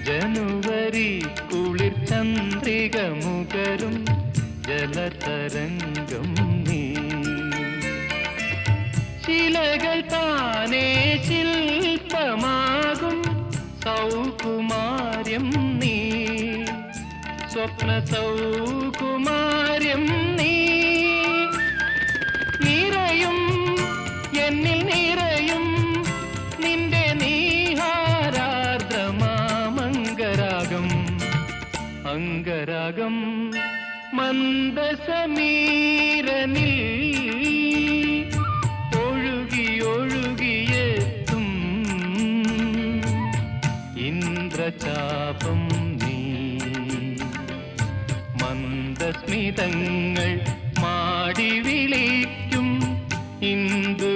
ജനുവരി കുളിർ ചന്ദ്രിക മുകരും ജലതരംഗം നീ. ശിലകൾ താനേ ശില്പമാകും സൗകുമാര്യം നീ. സ്വപ്ന സൗകുമാര്യം നീ. നിറയും എന്നിൽ നിറയും നിന്റെ നീഹാരാർദ്രമാമംഗരാഗം. അംഗരാഗം മന്ദസമീരനിൽ ഒഴുകി ഒഴുകിയെത്തും ഇന്ദ്രചാപം നീ. മന്ദസ്മിതങ്ങൾ മാടി വിളിക്കും ഇന്ദു